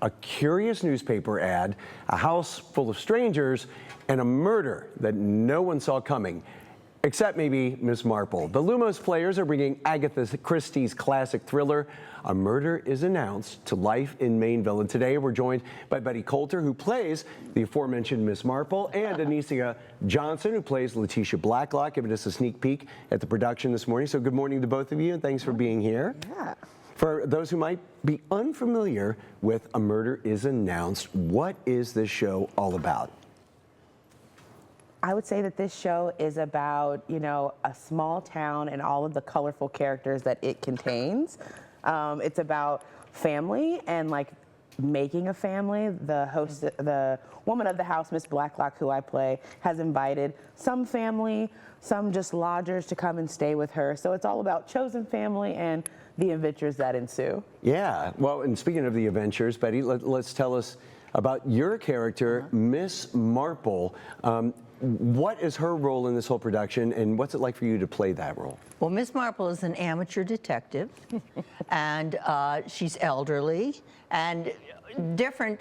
A curious newspaper ad, a house full of strangers, and a murder that no one saw coming, except maybe Miss Marple. The Lumos Players are bringing Agatha Christie's classic thriller, A Murder is Announced, to life in Mainville. And today we're joined by Betty Coulter, who plays the aforementioned Miss Marple, and Anicia Johnson, who plays Letitia Blacklock, giving us a sneak peek at the production this morning. So good morning to both of you, and thanks for being here. Yeah. For those who might be unfamiliar with A Murder is Announced, what is this show all about? I would say that this show is about, a small town and all of the colorful characters that it contains. It's about family and making a family. The woman of the house, Miss Blacklock, who I play, has invited some family, some just lodgers to come and stay with her. So it's all about chosen family and the adventures that ensue. Yeah, well, and speaking of the adventures, Betty, let's tell us about your character, Miss Marple. What is her role in this whole production, and what's it like for you to play that role? Well, Miss Marple is an amateur detective, and she's elderly, and different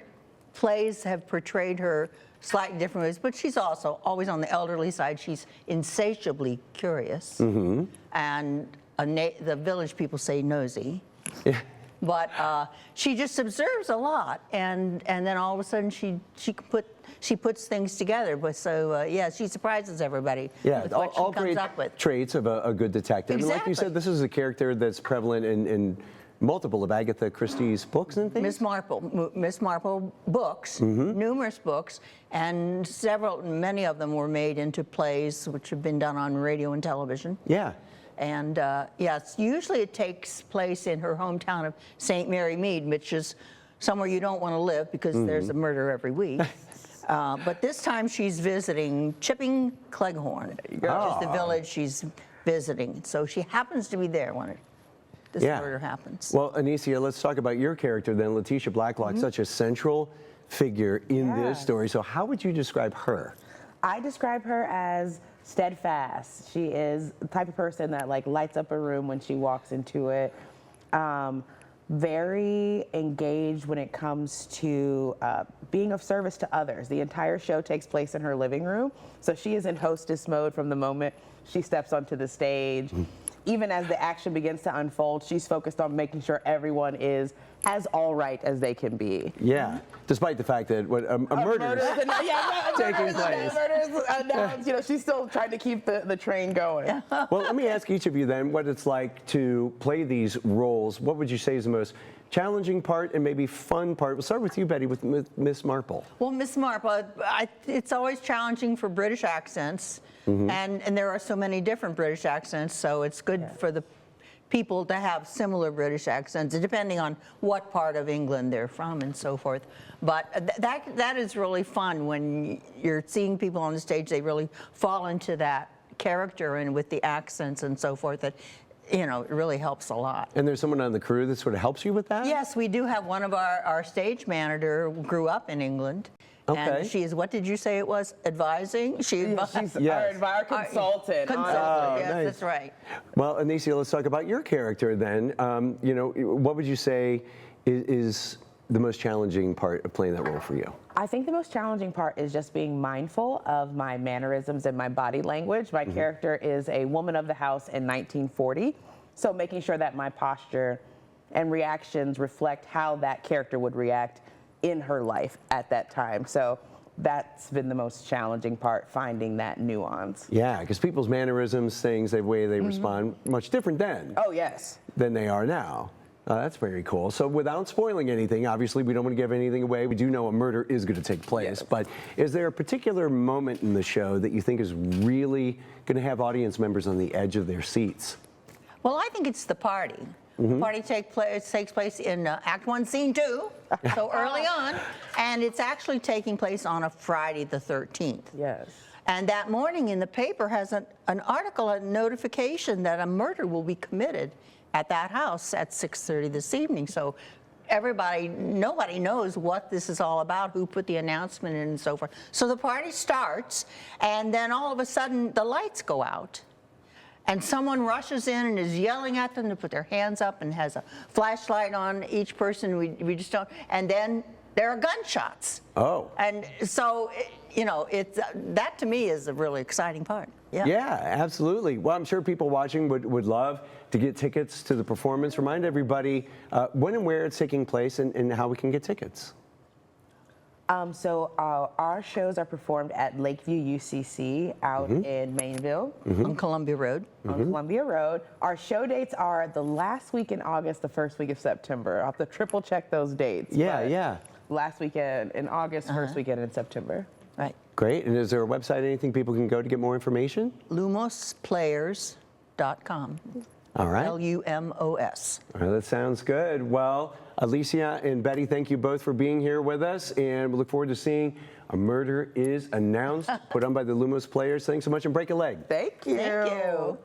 plays have portrayed her slightly different ways, but she's also always on the elderly side. She's insatiably curious, and the village people say nosy. Yeah. But she just observes a lot, and then all of a sudden she puts things together. But yeah, she surprises everybody with what she comes up with. Traits of a good detective. Exactly. And like you said, this is a character that's prevalent in multiple of Agatha Christie's books and things. Miss Marple books, numerous books, and many of them were made into plays, which have been done on radio and television. Yeah. And yes, usually it takes place in her hometown of St. Mary Mead, which is somewhere you don't want to live because there's a murder every week. But this time she's visiting Chipping Cleghorn, which is the village she's visiting. So she happens to be there when this murder happens. Well, Anicia, let's talk about your character then. Letitia Blacklock, such a central figure in this story. So how would you describe her? I describe her as steadfast. She is the type of person that lights up a room when she walks into it. Very engaged when it comes to being of service to others. The entire show takes place in her living room, so she is in hostess mode from the moment she steps onto the stage. Even as the action begins to unfold, she's focused on making sure everyone is as all right as they can be. Yeah, despite the fact that a murder is taking place. She's still trying to keep the train going. Well, let me ask each of you then what it's like to play these roles. What would you say is the most challenging part and maybe fun part? We'll start with you, Betty, with Miss Marple. Well, Miss Marple, it's always challenging for British accents, and there are so many different British accents, so it's good for the people to have similar British accents, depending on what part of England they're from and so forth. But that is really fun when you're seeing people on the stage. They really fall into that character and with the accents and so forth. That it really helps a lot. And there's someone on the crew that sort of helps you with that? Yes, we do have one of our stage manager who grew up in England. Okay. And she is, what did you say it was, advising? She's our consultant. Consultant, yes, nice. That's right. Well, Anicia, let's talk about your character then. What would you say is the most challenging part of playing that role for you? I think the most challenging part is just being mindful of my mannerisms and my body language. My character is a woman of the house in 1940, so making sure that my posture and reactions reflect how that character would react in her life at that time. So that's been the most challenging part, finding that nuance. Yeah, because people's mannerisms, things, the way they respond, much different then. Oh, yes. Than they are now. That's very cool. So without spoiling anything, obviously we don't want to give anything away. We do know a murder is going to take place, but is there a particular moment in the show that you think is really going to have audience members on the edge of their seats? Well, I think it's the party. The party takes place in Act 1, Scene 2, so early on, and it's actually taking place on a Friday the 13th. Yes. And that morning in the paper has an article, a notification that a murder will be committed at that house at 6:30 this evening. So nobody knows what this is all about, who put the announcement in and so forth. So the party starts, and then all of a sudden the lights go out. and someone rushes in and is yelling at them to put their hands up and has a flashlight on each person, we just don't, and then there are gunshots. Oh. And so, that to me is a really exciting part. Yeah. Yeah, absolutely. Well, I'm sure people watching would love to get tickets to the performance. Remind everybody when and where it's taking place and how we can get tickets. So our shows are performed at Lakeview UCC out in Mainville. On Columbia Road. On Columbia Road. Our show dates are the last week in August, the first week of September. I'll have to triple check those dates. Yeah, but yeah. Last weekend in August, first weekend in September. Right. Great. And is there a website, anything people can go to get more information? LumosPlayers.com. All right. LUMOS. All right, that sounds good. Well, Alicia and Betty, thank you both for being here with us, and we look forward to seeing A Murder is Announced, put on by the Lumos Players. Thanks so much, and break a leg. Thank you. Thank you.